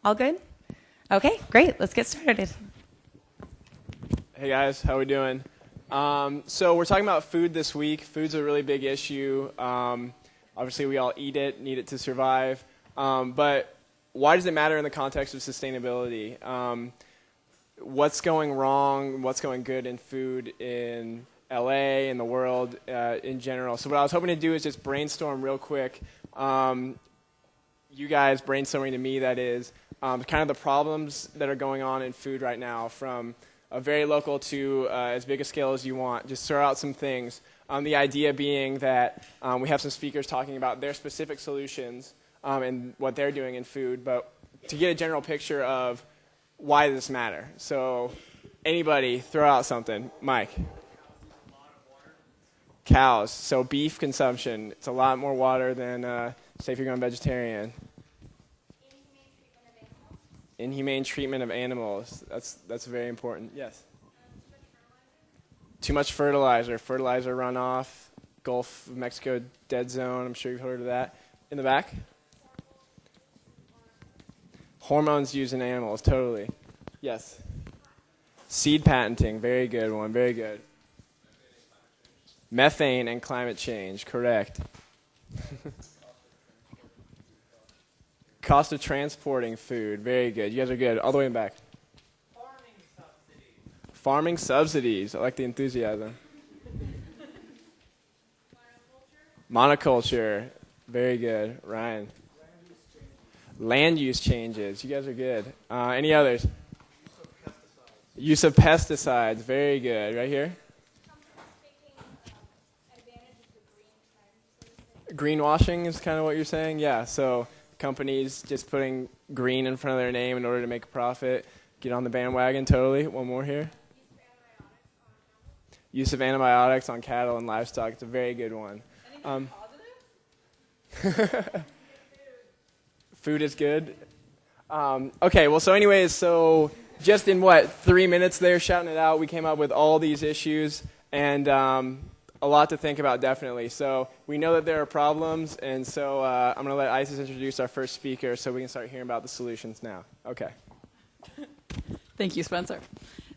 All good? Okay, great. Let's get started. Hey guys, how we doing? So we're talking about food this week. Food's a really big issue. Obviously, we all eat it, need it to survive. But why does it matter in the context of sustainability? What's going wrong? What's going good in food in LA, in the world in general? So what I was hoping to do is just brainstorm real quick. You guys brainstorming to me, that is, kind of the problems that are going on in food right now, from a very local to as big a scale as you want. Just throw out some things. The idea being that we have some speakers talking about their specific solutions and what they're doing in food, but to get a general picture of why does this matter. So anybody, throw out something. Mike. Cows. So beef consumption. It's a lot more water than, say, if you're going vegetarian. Inhumane treatment of animals. That's very important. Yes. Too much fertilizer. Fertilizer runoff. Gulf of Mexico dead zone. I'm sure you've heard of that. In the back. Hormones used in animals. Totally. Yes. Seed patenting. Very good one. Very good. Methane and climate change. Correct. Cost of transporting food. Very good. You guys are good. All the way in back. Farming subsidies. Farming subsidies. I like the enthusiasm. Monoculture. Very good. Ryan. Land use changes. You guys are good. Any others? Use of pesticides. Very good. Right here. Greenwashing is kind of what you're saying? Yeah, so companies just putting green in front of their name in order to make a profit. Get on the bandwagon, totally. One more here. Use of antibiotics on cattle and livestock. It's a very good one. Anything positive? Food is good. Okay, well, so anyways, so just in 3 minutes there, shouting it out, we came up with all these issues, and a lot to think about, definitely. So we know that there are problems, and so I'm going to let Isis introduce our first speaker so we can start hearing about the solutions now. Okay. Thank you, Spencer.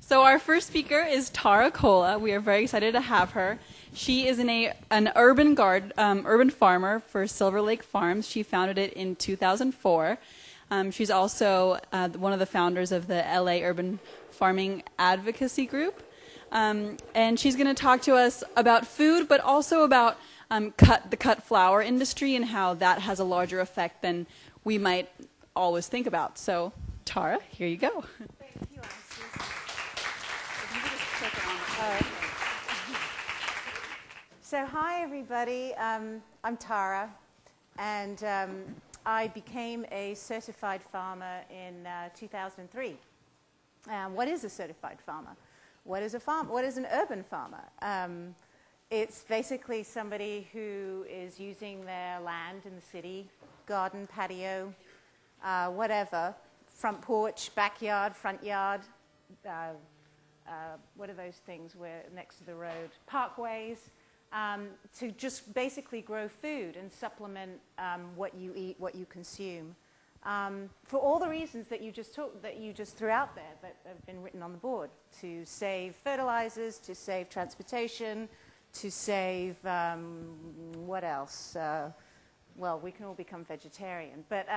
So our first speaker is Tara Kola. We are very excited to have her. She is an urban farmer for Silver Lake Farms. She founded it in 2004. She's also one of the founders of the LA Urban Farming Advocacy Group. And she's going to talk to us about food, but also about the cut flower industry and how that has a larger effect than we might always think about. So, Tara, here you go. Thank you, Isis. If you could just click it on. So, hi, everybody. I'm Tara, and I became a certified farmer in 2003. What is a certified farmer? What is a farm? What is an urban farmer? It's basically somebody who is using their land in the city, garden, patio, whatever, front porch, backyard, front yard. What are those things where next to the road? Parkways, to just basically grow food and supplement what you eat, what you consume. For all the reasons that you just threw out there that have been written on the board, to save fertilizers, to save transportation, to save what else? Well, we can all become vegetarian, but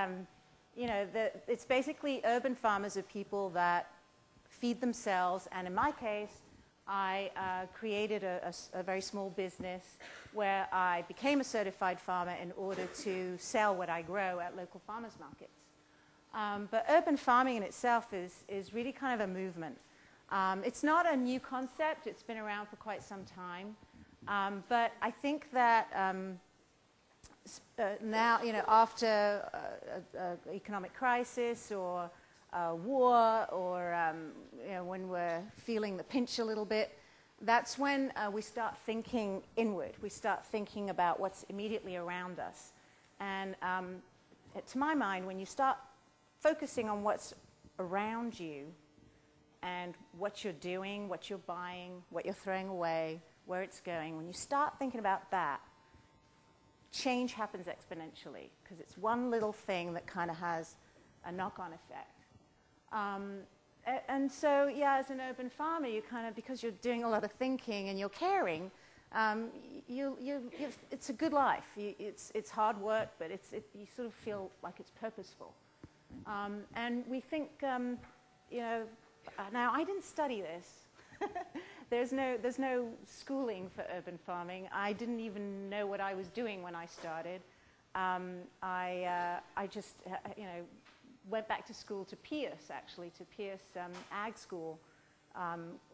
it's basically urban farmers are people that feed themselves, and in my case, I created a very small business where I became a certified farmer in order to sell what I grow at local farmers markets. But urban farming in itself is really kind of a movement. It's not a new concept. It's been around for quite some time. But I think that now, after an economic crisis or a war or when we're feeling the pinch a little bit, that's when we start thinking inward. We start thinking about what's immediately around us. And to my mind, when you start focusing on what's around you and what you're doing, what you're buying, what you're throwing away, where it's going, when you start thinking about that, change happens exponentially, because it's one little thing that kind of has knock-on effect. And so, yeah, as an urban farmer, you kind of, because you're doing a lot of thinking and you're caring, it's a good life. It's hard work, but you sort of feel like it's purposeful. And we think, now I didn't study this. There's no schooling for urban farming. I didn't even know what I was doing when I started. I just, went back to school to Pierce, actually, to Pierce Ag School,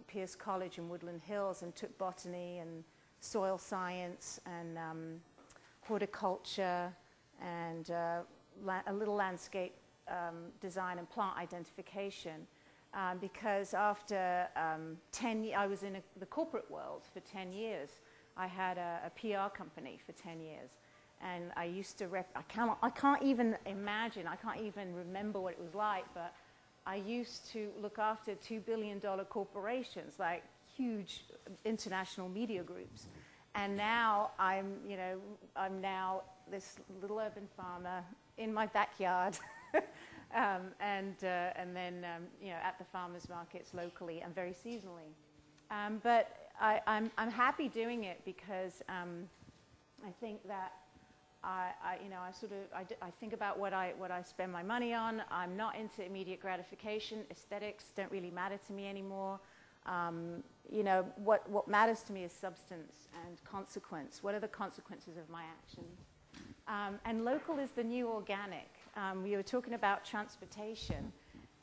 Pierce College in Woodland Hills, and took botany and soil science and horticulture and a little landscape design and plant identification. Because after I was in the corporate world for 10 years. I had a PR company for 10 years. And I used to I can't even imagine, I can't even remember what it was like, but I used to look after $2 billion corporations, like huge international media groups. And now I'm now this little urban farmer in my backyard. And then at the farmers markets locally and very seasonally. But I'm happy doing it because I think that I think about what I spend my money on. I'm not into immediate gratification. Aesthetics don't really matter to me anymore. What matters to me is substance and consequence. What are the consequences of my actions? And local is the new organic. We were talking about transportation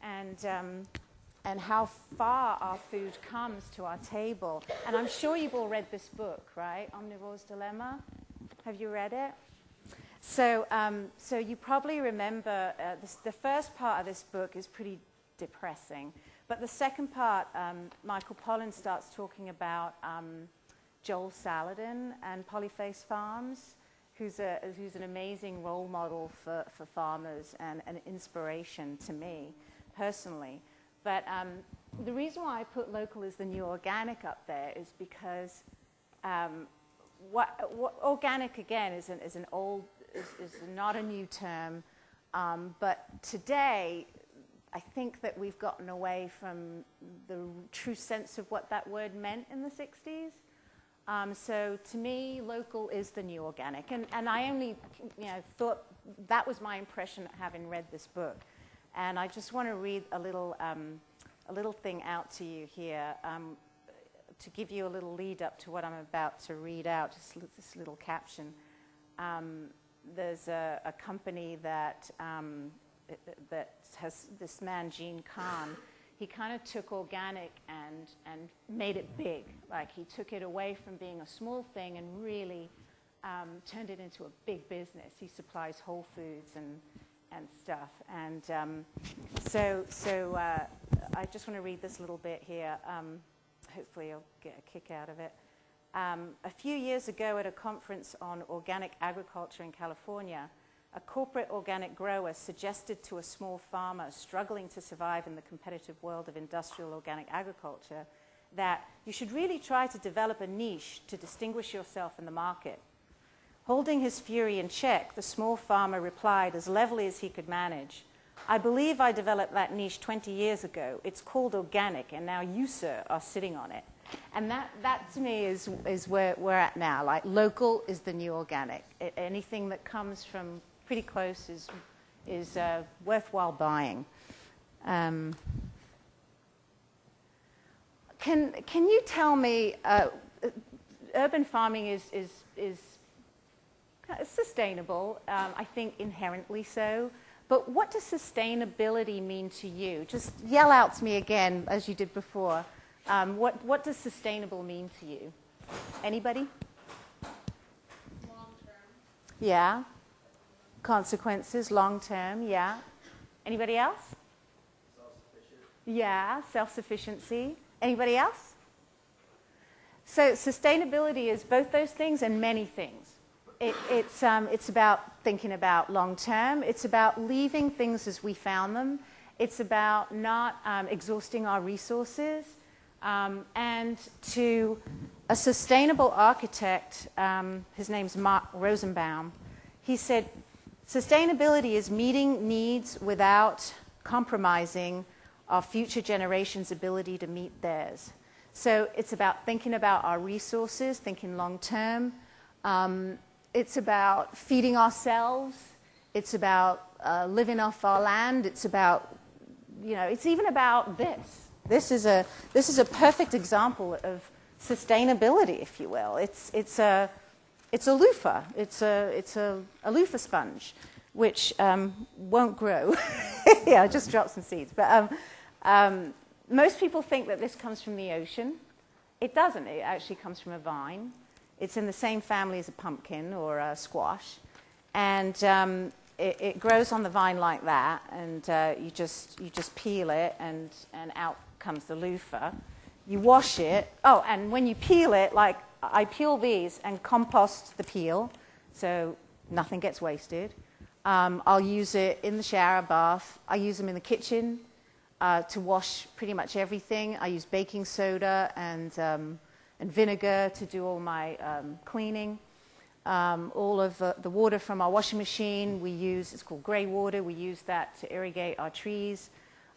and how far our food comes to our table. And I'm sure you've all read this book, right? Omnivore's Dilemma. Have you read it? So you probably remember the first part of this book is pretty depressing. But the second part, Michael Pollan starts talking about Joel Salatin and Polyface Farms, who's an amazing role model for farmers and an inspiration to me personally. But the reason why I put local is the new organic up there is because what organic again is not a new term, but today I think that we've gotten away from the true sense of what that word meant in the 60s. So to me, local is the new organic. And I only thought that was my impression having read this book. And I just want to read a little thing out to you here to give you a little lead up to what I'm about to read out, just this little caption. There's a company that has this man, Gene Kahn. He kind of took organic and made it big. Like he took it away from being a small thing and really turned it into a big business. He supplies Whole Foods and stuff. And so I just want to read this little bit here. Hopefully you'll get a kick out of it. A few years ago at a conference on organic agriculture in California, a corporate organic grower suggested to a small farmer struggling to survive in the competitive world of industrial organic agriculture that you should really try to develop a niche to distinguish yourself in the market. Holding his fury in check, the small farmer replied as levelly as he could manage, "I believe I developed that niche 20 years ago. It's called organic, and now you, sir, are sitting on it." And that to me is where we're at now. Like, local is the new organic. Anything that comes from pretty close is worthwhile buying. Can you tell me, urban farming is sustainable, I think inherently so, but what does sustainability mean to you? Just yell out to me again, as you did before. What does sustainable mean to you? Anybody? Long term. Yeah. Consequences, long term, yeah. Anybody else? Self-sufficient. Yeah, self-sufficiency. Anybody else? So sustainability is both those things and many things. It's about thinking about long term. It's about leaving things as we found them. It's about not exhausting our resources. And to a sustainable architect, his name's Mark Rosenbaum, he said, Sustainability is meeting needs without compromising our future generations' ability to meet theirs. So it's about thinking about our resources, thinking long term. It's about feeding ourselves. It's about living off our land. It's about, it's even about this. This is a perfect example of sustainability, if you will. It's a loofah. It's a loofah sponge, which won't grow. Yeah, I just dropped some seeds. But most people think that this comes from the ocean. It doesn't. It actually comes from a vine. It's in the same family as a pumpkin or a squash. And it grows on the vine like that, and you just peel it, and out comes the loofah. You wash it. Oh, and when you peel it, like I peel these and compost the peel, so nothing gets wasted. I'll use it in the shower, bath. I use them in the kitchen to wash pretty much everything. I use baking soda and vinegar to do all my cleaning. All of the water from our washing machine we use, it's called grey water. We use that to irrigate our trees.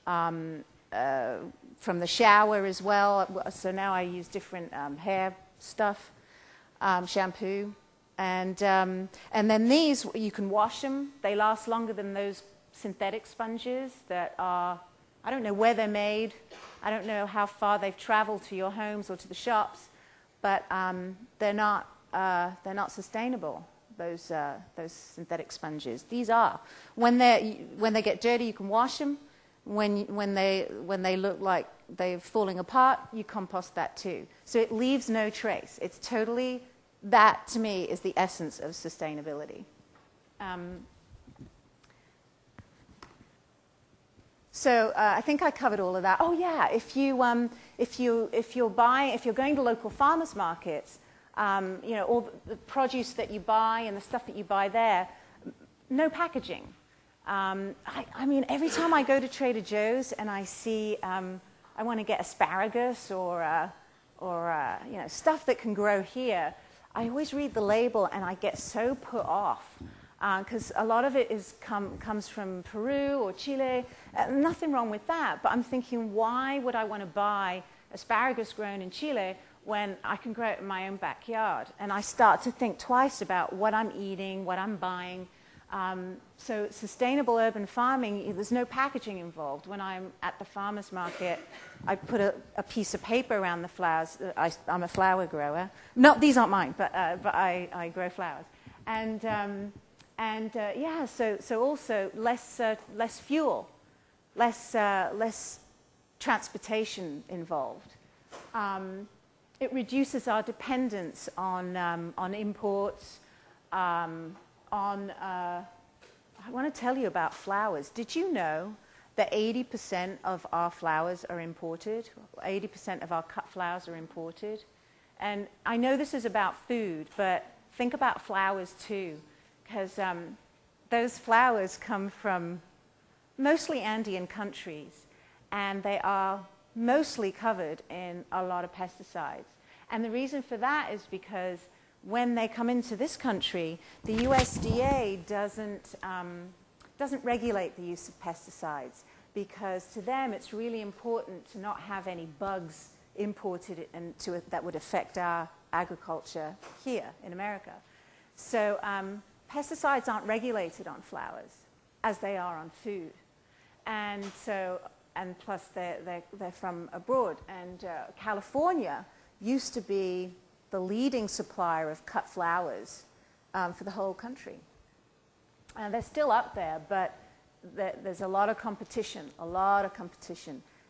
From the shower as well. So now I use different hair stuff, shampoo. And then these, you can wash them. They last longer than those synthetic sponges that are, I don't know where they're made. I don't know how far they've traveled to your homes or to the shops, but they're not sustainable. Those synthetic sponges. These are. When they get dirty, you can wash them. When they look like they're falling apart, you compost that too. So it leaves no trace. It's totally, that to me is the essence of sustainability. So I think I covered all of that. Oh yeah, if you're going to local farmers markets, all the produce that you buy and the stuff that you buy there, no packaging. I mean, every time I go to Trader Joe's and I see, I want to get asparagus or stuff that can grow here, I always read the label and I get so put off because a lot of it comes from Peru or Chile. Nothing wrong with that, but I'm thinking, why would I want to buy asparagus grown in Chile when I can grow it in my own backyard? And I start to think twice about what I'm eating, what I'm buying. So sustainable urban farming, there's no packaging involved. When I'm at the farmer's market, I put a piece of paper around the flowers. I'm a flower grower. No, these aren't mine, but I grow flowers. So also less fuel, less transportation involved. It reduces our dependence on imports. I want to tell you about flowers. Did you know that 80% of our flowers are imported? 80% of our cut flowers are imported. And I know this is about food, but think about flowers too, because those flowers come from mostly Andean countries, and they are mostly covered in a lot of pesticides. And the reason for that is because when they come into this country, the USDA doesn't regulate the use of pesticides, because to them it's really important to not have any bugs imported into it that would affect our agriculture here in America. So pesticides aren't regulated on flowers as they are on food, and plus they're from abroad. And California used to be the leading supplier of cut flowers for the whole country. And they're still up there, but there's a lot of competition.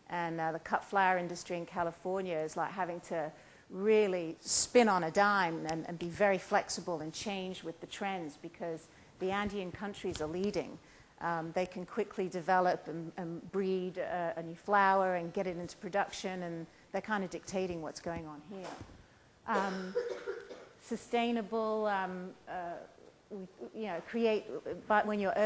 And the cut flower industry in California is like having to really spin on a dime and be very flexible and change with the trends, because the Andean countries are leading. They can quickly develop and breed a new flower and get it into production, and they're kind of dictating what's going on here. Sustainable, create. But when you're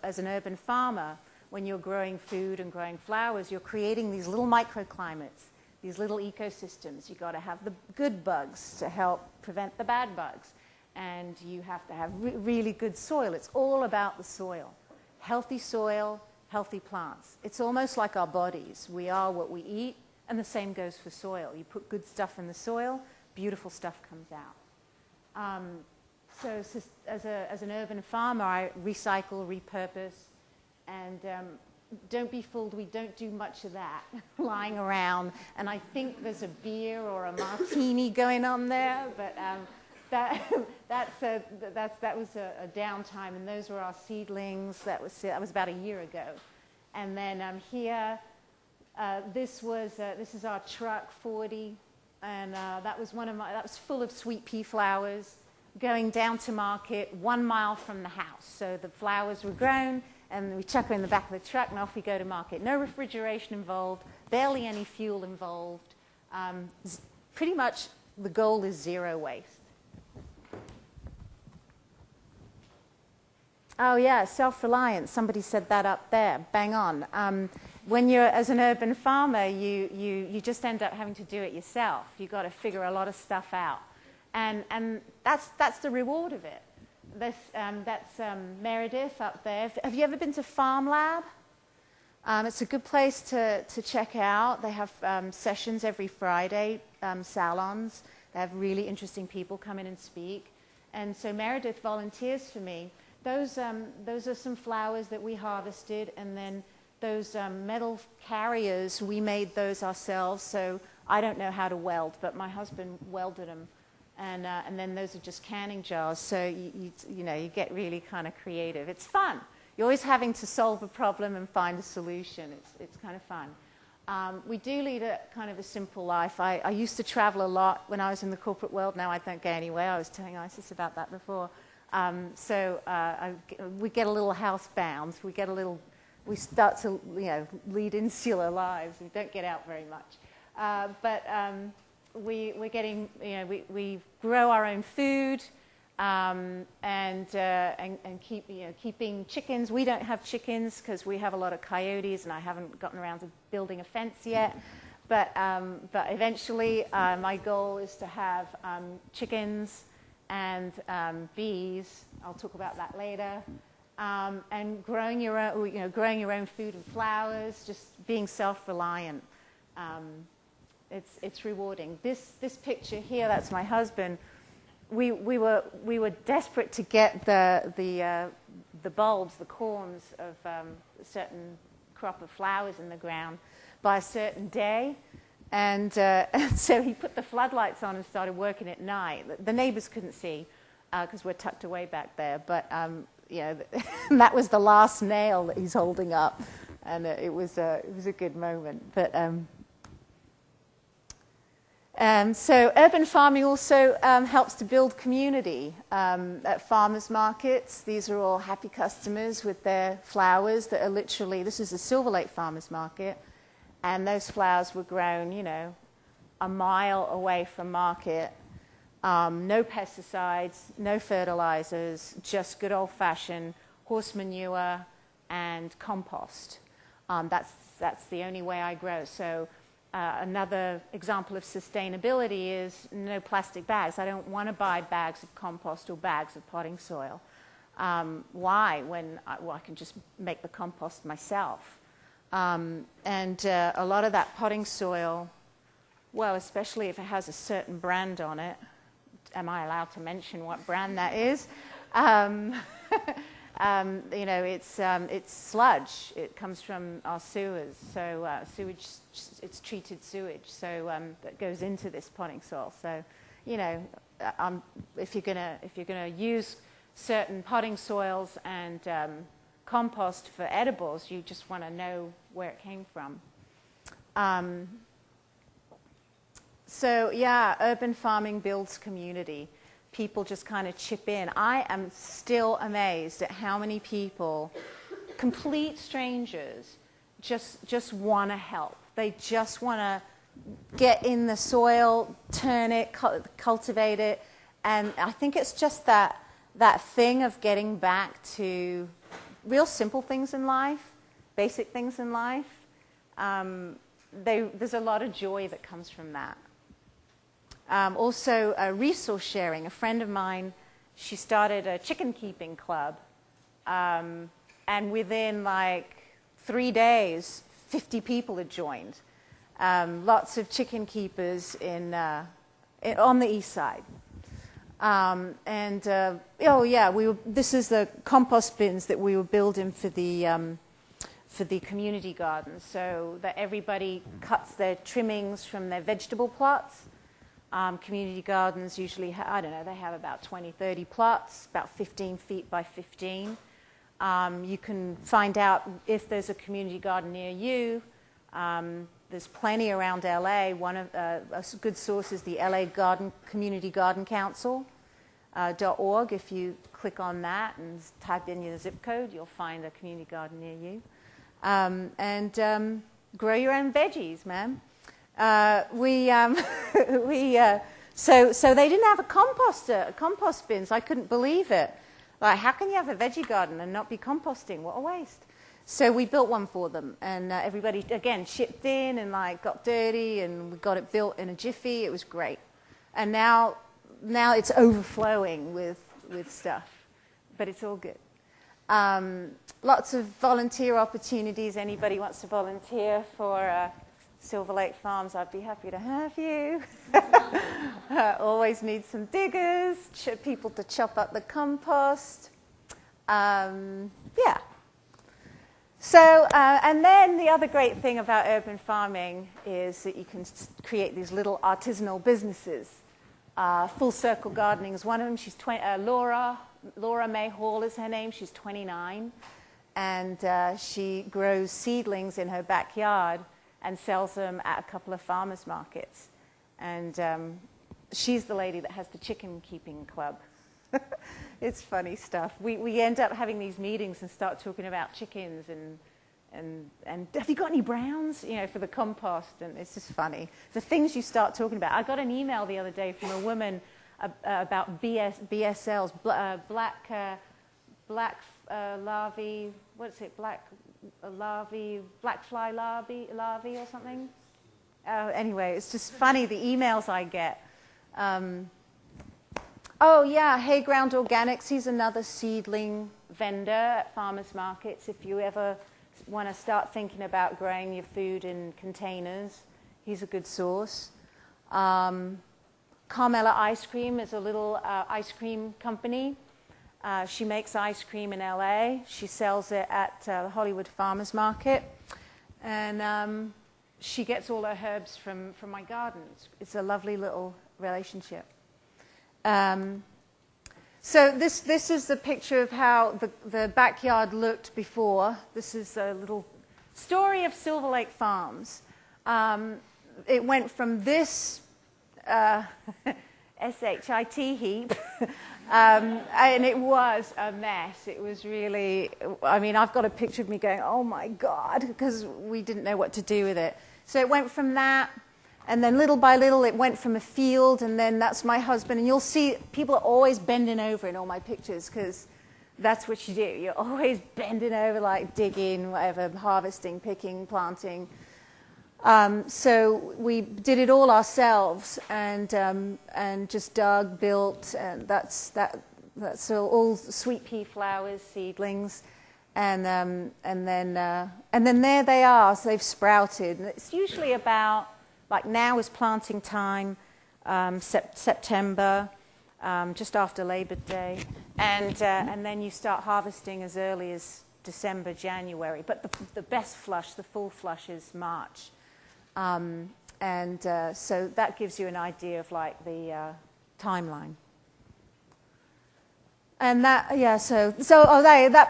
as an urban farmer, when you're growing food and growing flowers, you're creating these little microclimates, these little ecosystems. You've got to have the good bugs to help prevent the bad bugs, and you have to have really good soil. It's all about the soil. Healthy soil, healthy plants. It's almost like our bodies. We are what we eat, and the same goes for soil. You put good stuff in the soil, beautiful stuff comes out. So as an urban farmer, I recycle, repurpose, and don't be fooled, we don't do much of that lying around. And I think there's a beer or a martini going on there, but that was a downtime, and those were our seedlings. That was about a year ago. And then here, this is our truck 40, and that was full of sweet pea flowers, going down to market 1 mile from the house. So the flowers were grown, and we chuck them in the back of the truck, and off we go to market. No refrigeration involved, barely any fuel involved. Pretty much the goal is zero waste. Oh yeah, self-reliance. Somebody said that up there. Bang on. When you're, as an urban farmer, you just end up having to do it yourself. You've got to figure a lot of stuff out. And that's the reward of it. That's Meredith up there. Have you ever been to Farm Lab? It's a good place to check out. They have sessions every Friday, salons. They have really interesting people come in and speak. And so Meredith volunteers for me. Those are some flowers that we harvested, and then those metal carriers, we made those ourselves. So I don't know how to weld, but my husband welded them. And then those are just canning jars. So you get really kind of creative. It's fun. You're always having to solve a problem and find a solution. It's kind of fun. We do lead a kind of a simple life. I used to travel a lot when I was in the corporate world. Now I don't go anywhere. I was telling Isis about that before. We get a little housebound. We start to lead insular lives. We don't get out very much. We're getting, we grow our own food, and keeping chickens. We don't have chickens because we have a lot of coyotes, and I haven't gotten around to building a fence yet. But eventually, my goal is to have chickens and bees. I'll talk about that later. And growing your own food and flowers, just being self-reliant. It's rewarding. This picture here, that's my husband. We were desperate to get the bulbs, the corms of a certain crop of flowers in the ground by a certain day, and so he put the floodlights on and started working at night. The neighbors couldn't see because we're tucked away back there, but that was the last nail that he's holding up, and it was a good moment, but. So urban farming also helps to build community. At farmers markets, these are all happy customers with their flowers that are literally, this is the Silver Lake Farmers Market, and those flowers were grown, a mile away from market. No pesticides, no fertilizers, just good old-fashioned horse manure and compost. That's the only way I grow. So. Another example of sustainability is no plastic bags. I don't want to buy bags of compost or bags of potting soil. Why? When I can just make the compost myself. And a lot of that potting soil, well, especially if it has a certain brand on it, am I allowed to mention what brand that is? It's sludge. It comes from our sewers, so sewage. It's treated sewage, so that goes into this potting soil. So, if you're gonna use certain potting soils and compost for edibles, you just want to know where it came from. Urban farming builds community. People just kind of chip in. I am still amazed at how many people, complete strangers, just want to help. They just want to get in the soil, turn it, cultivate it, and I think it's just that thing of getting back to real simple things in life, basic things in life. There's a lot of joy that comes from that. Also, resource sharing. A friend of mine she started a chicken keeping club. And within like 3 days, 50 people had joined. Lots of chicken keepers on the east side. This is the compost bins that we were building for the community gardens, so that everybody cuts their trimmings from their vegetable plots. Community gardens usually, they have about 20, 30 plots, about 15 feet by 15. You can find out if there's a community garden near you. There's plenty around LA. One of a good source is the LA Community Garden Council .org. If you click on that and type in your zip code, you'll find a community garden near you. Grow your own veggies, man. So they didn't have compost bins. I couldn't believe it. Like, how can you have a veggie garden and not be composting? What a waste. So we built one for them, and everybody, again, shipped in and like got dirty, and we got it built in a jiffy. It was great. And now it's overflowing with stuff, but it's all good. Lots of volunteer opportunities. Anybody wants to volunteer for Silver Lake Farms, I'd be happy to have you. Always need some diggers, people to chop up the compost. So, and then the other great thing about urban farming is that you can create these little artisanal businesses. Full Circle Gardening is one of them. She's Laura May Hall is her name. She's 29, and she grows seedlings in her backyard and sells them at a couple of farmers markets. And she's the lady that has the chicken keeping club. It's funny stuff. We end up having these meetings and start talking about chickens and have you got any browns, for the compost? And it's just funny. The things you start talking about. I got an email the other day from a woman about BSLs, black larvae. What is it? Black fly larvae or something. Anyway, it's just funny the emails I get. Hayground Organics. He's another seedling vendor at farmers markets. If you ever want to start thinking about growing your food in containers, he's a good source. Carmela Ice Cream is a little ice cream company. She makes ice cream in LA. She sells it at the Hollywood Farmers Market. And she gets all her herbs from my garden. It's a lovely little relationship. So this is the picture of how the backyard looked before. This is a little story of Silver Lake Farms. It went from this SHIT heap, and it was a mess. It was really, I've got a picture of me going, oh my God, because we didn't know what to do with it. So it went from that. And then little by little, it went from a field, and then that's my husband. And you'll see people are always bending over in all my pictures because that's what you do. You're always bending over, like digging, whatever, harvesting, picking, planting. So we did it all ourselves, and just dug, built, and that's all sweet pea flowers, seedlings, and then there they are. So they've sprouted, and it's usually about. Like now is planting time, September, just after Labor Day, and then you start harvesting as early as December, January. But the best flush, the full flush, is March, so that gives you an idea of like the timeline. And that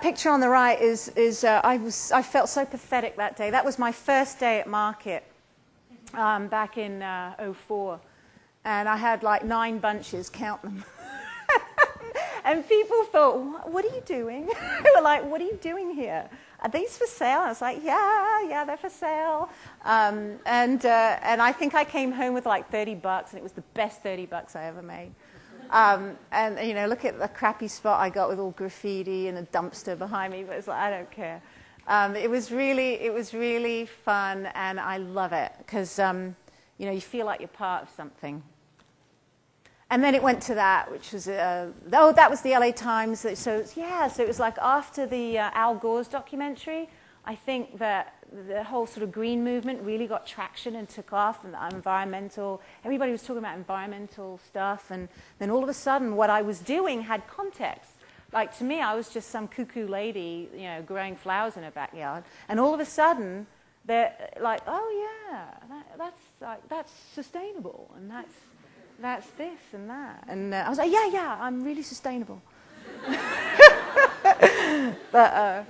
picture on the right is I felt so pathetic that day. That was my first day at market. Back in 2004, and I had like 9 bunches, count them. And people thought, what are you doing? They were like, what are you doing here? Are these for sale? I was like, yeah, they're for sale. And I think I came home with like $30, and it was the best $30 I ever made. And look at the crappy spot I got with all graffiti and a dumpster behind me, but it's like, I don't care. It was really fun, and I love it because you feel like you're part of something. And then it went to that, which was, that was the LA Times. So it was like after the Al Gore's documentary, I think that the whole sort of green movement really got traction and took off, and everybody was talking about environmental stuff, and then all of a sudden what I was doing had context. Like, to me, I was just some cuckoo lady, growing flowers in her backyard, and all of a sudden they're like, oh yeah, that's sustainable, and that's this and that. And I was like, yeah, I'm really sustainable. But,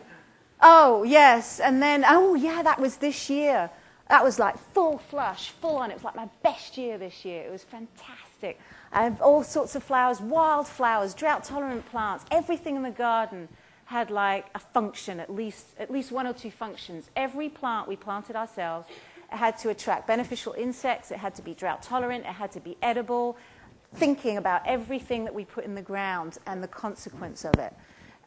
oh, yes. And then, that was this year. That was like full flush, full on. It was like my best year this year. It was fantastic. I have all sorts of flowers, wild flowers, drought-tolerant plants. Everything in the garden had like a function, at least one or two functions. Every plant we planted ourselves, it had to attract beneficial insects. It had to be drought-tolerant. It had to be edible. Thinking about everything that we put in the ground and the consequence of it.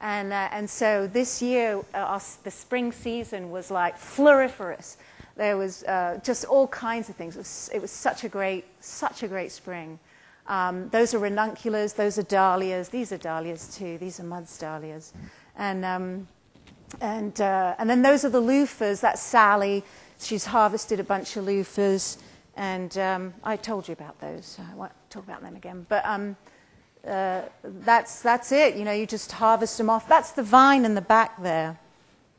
And so this year, the spring season was like floriferous. There was just all kinds of things. It was such a great spring. Those are ranunculus. Those are dahlias. These are dahlias too. These are mud dahlias. And then those are the loofahs. That's Sally. She's harvested a bunch of loofahs, and I told you about those. So I won't talk about them again. But that's it. You just harvest them off. That's the vine in the back there.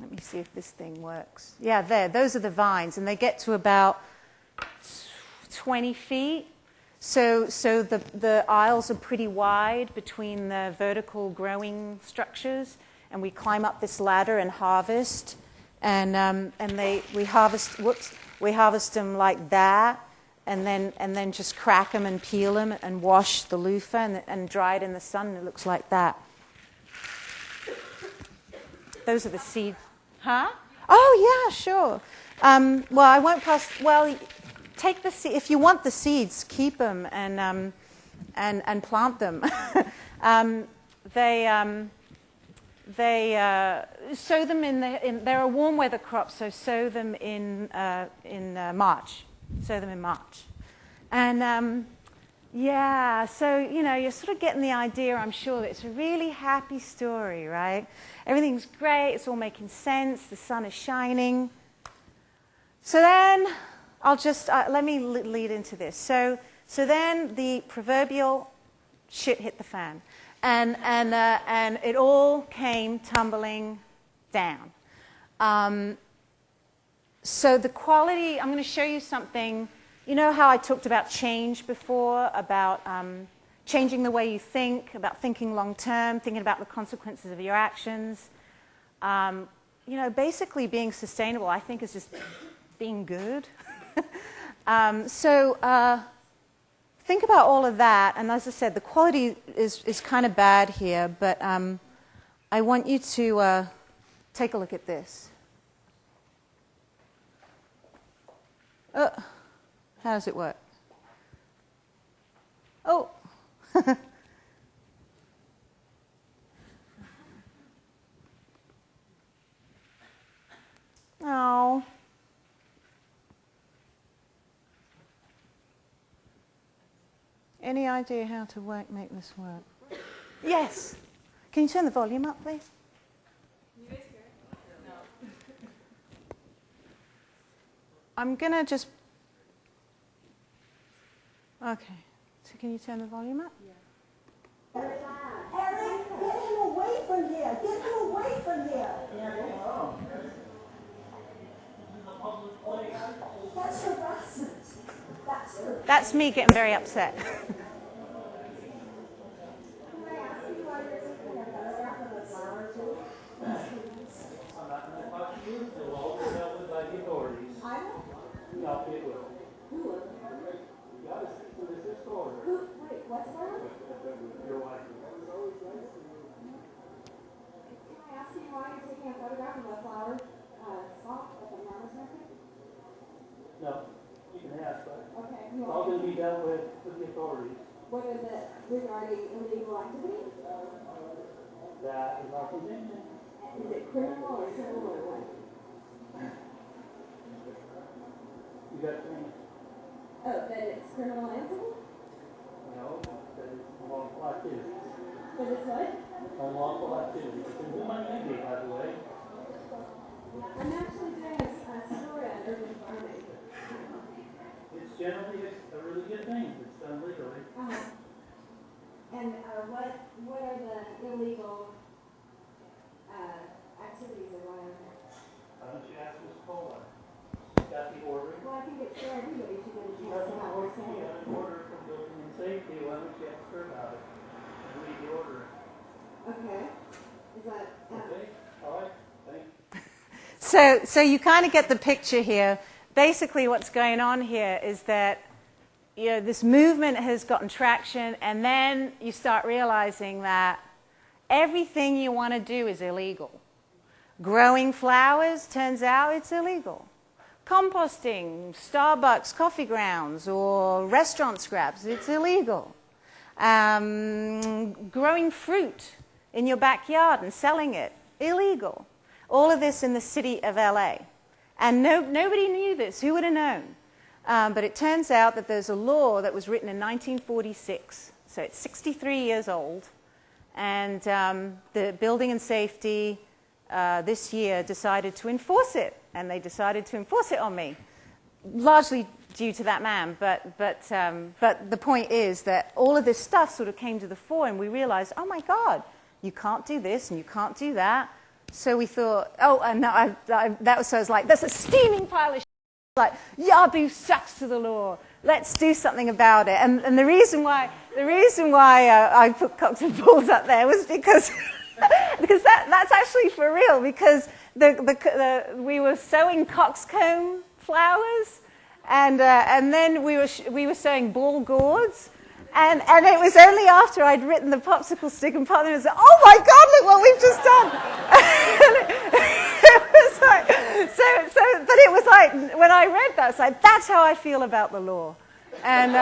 Let me see if this thing works. Yeah, there. Those are the vines, and they get to about 20 feet. So the aisles are pretty wide between the vertical growing structures, and we climb up this ladder and harvest. And we harvest them like that. And then just crack them and peel them and wash the loofah and dry it in the sun, and it looks like that. Those are the seeds. Huh? Oh, yeah, sure. Well, I won't pass. Well, take the seed. If you want the seeds, keep them and plant them. They sow them they're a warm weather crop, so sow them in March. Sow them in March. And so, you're sort of getting the idea, I'm sure, that it's a really happy story, right? Everything's great, it's all making sense, the sun is shining. So then, let me lead into this. So then the proverbial shit hit the fan. And it all came tumbling down. So the quality, I'm going to show you something. You know how I talked about change before, about changing the way you think, about thinking long term, thinking about the consequences of your actions. Basically being sustainable, I think, is just being good. Think about all of that, and as I said, the quality is kind of bad here, but I want you to take a look at this. How does it work? Oh. Oh. Any idea how to make this work? Yes. Can you turn the volume up, please? I'm going to just... Okay. So can you turn the volume up? Yeah. Eric, get him away from here. Get him away from here. That's harassment. That's me getting very upset. What's that? Your wife. Can I ask you why you're taking a photograph of a flower stalk at the farmer's market? No, you can ask, but Okay. it's all going to be dealt with the authorities. What is it regarding illegal activity? That is our position. Is it criminal or civil or what? You got to think. Oh, that it's criminal and civil? No, that unlawful activity. Because it's what? Unlawful activity. It's in my mandate, by the way. I'm actually doing a story on urban farming. It's generally a really good thing. It's done legally. And what are the illegal activities around it? Why don't you ask Ms. Cola? She's got the order. Well, I think it's for everybody to get a She chance has to an have order. a She say. has an order from building and safety. Why don't you ask her about it? And read the order. Okay. Is that, Okay? All right. Thank you. So you kind of get the picture here. Basically, what's going on here is that this movement has gotten traction, and then you start realizing that everything you want to do is illegal. Growing flowers, turns out it's illegal. Composting, Starbucks coffee grounds, or restaurant scraps, it's illegal. Growing fruit in your backyard and selling it, illegal. All of this in the city of LA. And nobody knew this. Who would have known? But it turns out that there's a law that was written in 1946. So it's 63 years old. And the Building and Safety this year decided to enforce it. And they decided to enforce it on me. Largely due to that man. But the point is that all of this stuff sort of came to the fore. And we realized, oh, my God, you can't do this and you can't do that. So we thought, so I was like, there's a steaming pile of shit. Like, Yabu sucks to the law. Let's do something about it. And the reason why I put cocks and balls up there was because because that's actually for real. Because we were sowing coxcomb flowers, and then we were sowing ball gourds. And it was only after I'd written the popsicle stick and partner was like, oh my God, look what we've just done. It was like, but it was like, when I read that, it's like, that's how I feel about the law. And,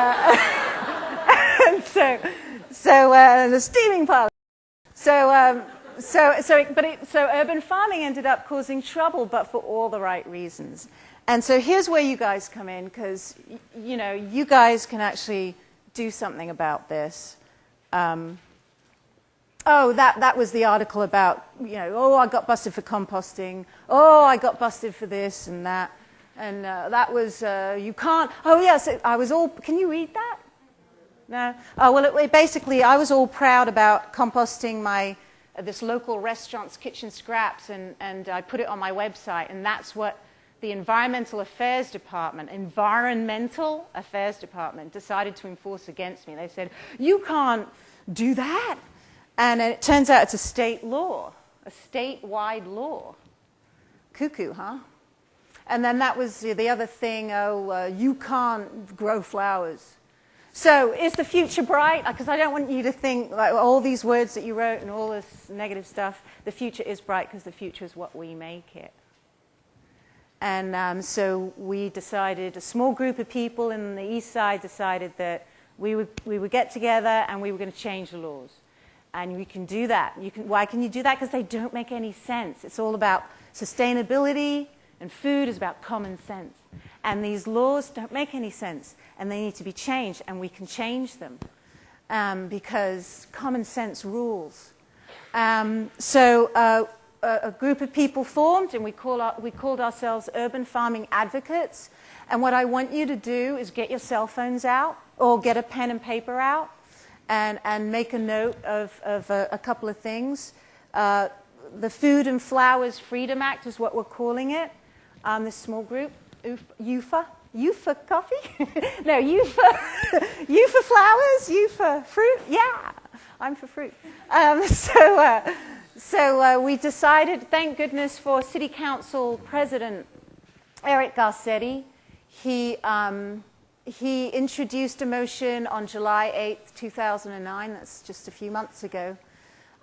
and so the steaming pile. So urban farming ended up causing trouble, but for all the right reasons. And so here's where you guys come in, because, you guys can actually do something about this. That was the article about, I got busted for composting. Oh, I got busted for this and that. And that was, you can't. Oh, yes, I was all, can you read that? No? Oh, well, basically, I was all proud about composting this local restaurant's kitchen scraps, and I put it on my website, and that's what the Environmental Affairs Department decided to enforce against me. They said, you can't do that. And it turns out it's a state law, a statewide law. Cuckoo, huh? And then that was the other thing, you can't grow flowers. So is the future bright? Because I don't want you to think, like, all these words that you wrote and all this negative stuff, the future is bright because the future is what we make it. And so we decided, a small group of people in the East Side decided that we would get together and we were going to change the laws. And we can do that. Why can you do that? Because they don't make any sense. It's all about sustainability, and food is about common sense. And these laws don't make any sense, and they need to be changed, and we can change them because common sense rules. So a group of people formed, and we called ourselves Urban Farming Advocates. And what I want you to do is get your cell phones out, or get a pen and paper out, and make a note of a couple of things. The Food and Flowers Freedom Act is what we're calling it. This small group, UFA coffee? No, UFA flowers, UFA fruit. Yeah, I'm for fruit. So we decided, thank goodness for City Council President Eric Garcetti. He introduced a motion on July 8th, 2009, that's just a few months ago,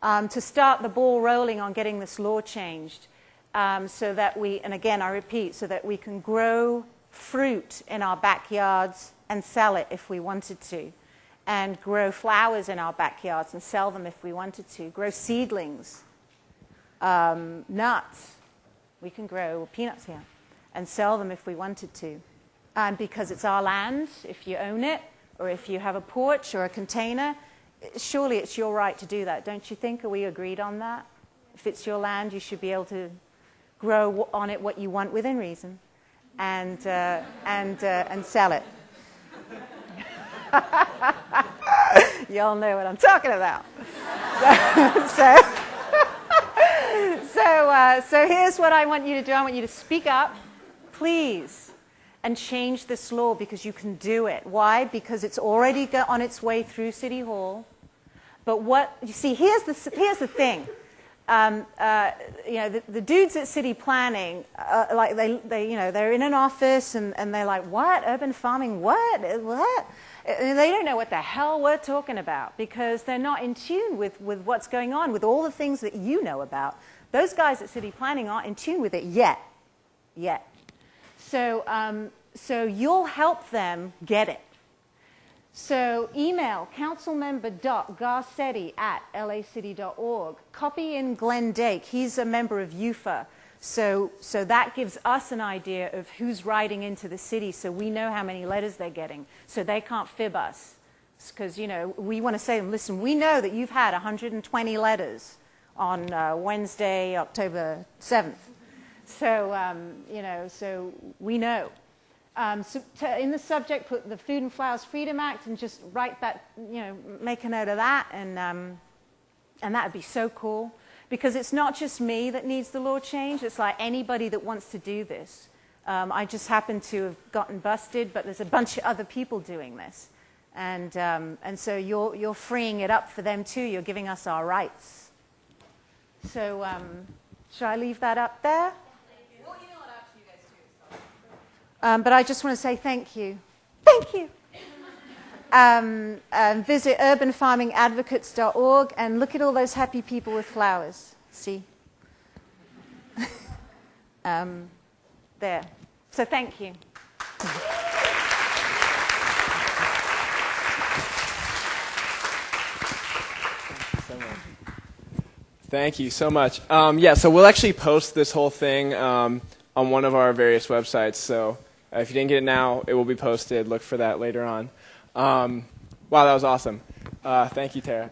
to start the ball rolling on getting this law changed so that and again I repeat, so that we can grow fruit in our backyards and sell it if we wanted to, and grow flowers in our backyards and sell them if we wanted to, grow seedlings, nuts. We can grow peanuts here and sell them if we wanted to. And because it's our land, if you own it, or if you have a porch or a container, surely it's your right to do that, don't you think? Are we agreed on that? If it's your land, you should be able to grow on it what you want within reason, and sell it. Y'all know what I'm talking about. So here's what I want you to do. I want you to speak up, please, and change this law, because you can do it. Why? Because it's already on its way through City Hall. But what you see, here's the thing. The dudes at city planning, like they're in an office and they're like, what? Urban farming? What? And they don't know what the hell we're talking about, because they're not in tune with what's going on, with all the things that you know about. Those guys at city planning aren't in tune with it yet. So you'll help them get it. So email councilmember.garcetti@lacity.org. Copy in Glenn Dake. He's a member of UFA. So that gives us an idea of who's writing into the city, so we know how many letters they're getting, so they can't fib us. Because, we want to say to them, listen, we know that you've had 120 letters on Wednesday, October 7th. So, so we know. In the subject, put the Food and Flowers Freedom Act and just write that, make a note of that, and that would be so cool. Because it's not just me that needs the law changed, it's like anybody that wants to do this. I just happen to have gotten busted, but there's a bunch of other people doing this. And so you're freeing it up for them too, you're giving us our rights. So, should I leave that up there? But I just want to say thank you. Thank you. Visit urbanfarmingadvocates.org and look at all those happy people with flowers. See? There. So thank you. Thank you so much. So we'll actually post this whole thing on one of our various websites. So if you didn't get it now, it will be posted. Look for that later on. Wow, that was awesome. Thank you, Tara.